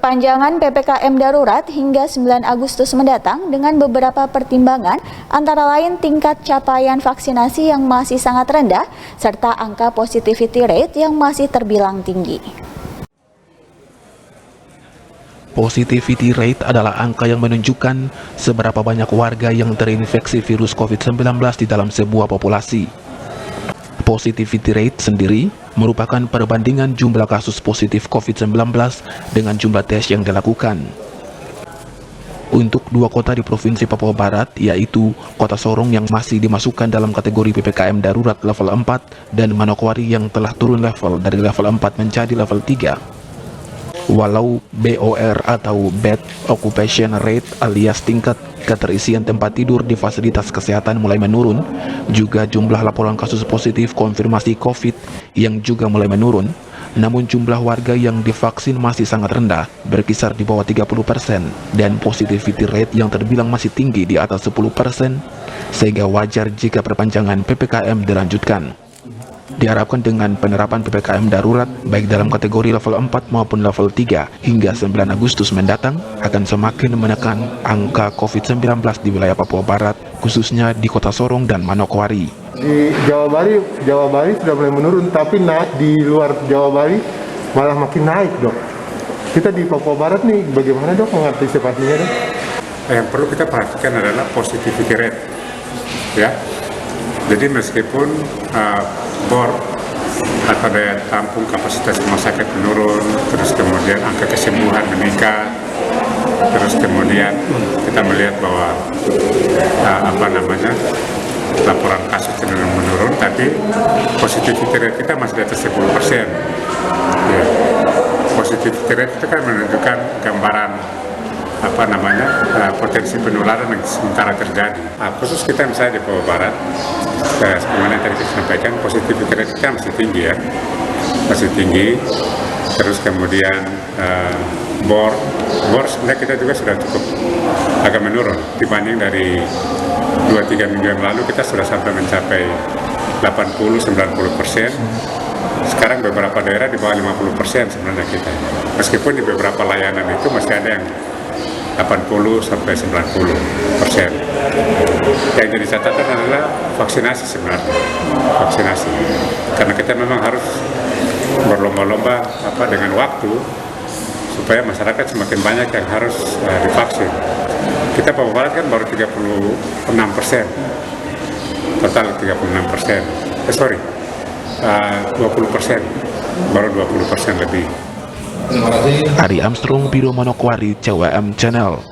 Perpanjangan PPKM darurat hingga 9 Agustus mendatang dengan beberapa pertimbangan antara lain tingkat capaian vaksinasi yang masih sangat rendah serta angka positivity rate yang masih terbilang tinggi. Positivity rate adalah angka yang menunjukkan seberapa banyak warga yang terinfeksi virus COVID-19 di dalam sebuah populasi. Positivity rate sendiri merupakan perbandingan jumlah kasus positif COVID-19 dengan jumlah tes yang dilakukan. Untuk dua kota di Provinsi Papua Barat, yaitu Kota Sorong yang masih dimasukkan dalam kategori PPKM darurat level 4 dan Manokwari yang telah turun level dari level 4 menjadi level 3. Walau BOR atau Bed Occupation Rate alias tingkat keterisian tempat tidur di fasilitas kesehatan mulai menurun, juga jumlah laporan kasus positif konfirmasi COVID yang juga mulai menurun, namun jumlah warga yang divaksin masih sangat rendah, berkisar di bawah 30%, dan positivity rate yang terbilang masih tinggi di atas 10%, sehingga wajar jika perpanjangan PPKM dilanjutkan. Diharapkan dengan penerapan PPKM darurat baik dalam kategori level 4 maupun level 3 hingga 9 Agustus mendatang akan semakin menekan angka COVID-19 di wilayah Papua Barat, khususnya di Kota Sorong dan Manokwari. Di Jawa Bali sudah mulai menurun, tapi di luar Jawa Bali malah makin naik, Dok. Kita di Papua Barat nih bagaimana, Dok, mengantisipasinya, Dok? Yang perlu kita perhatikan adalah positivity rate, ya. Jadi meskipun bor atau daya tampung kapasitas rumah sakit menurun, terus kemudian angka kesembuhan meningkat, terus kemudian kita melihat bahwa laporan kasus cenderung menurun, tapi positivity rate kita masih di atas 10%. Ya. Positivity rate itu kan menunjukkan gambaran potensi penularan yang sementara terjadi. Khusus kita misalnya di Papua Barat, sebagaimana tadi kita sampaikan, positivity rate kita masih tinggi, ya, masih tinggi. Terus kemudian bor sebenarnya kita juga sudah cukup agak menurun dibanding dari 2-3 minggu yang lalu. Kita sudah sampai mencapai 80-90%. Sekarang beberapa daerah di bawah 50% sebenarnya kita. Meskipun di beberapa layanan itu masih ada yang 80-90%. Yang jadi catatan adalah vaksinasi sebenarnya, vaksinasi. Karena kita memang harus berlomba-lomba dengan waktu supaya masyarakat semakin banyak yang harus divaksin. Kita Papua Barat kan baru 36%, total 36%. 20%, baru 20% lebih. Ari Armstrong, Biro Manokwari, CWM Channel.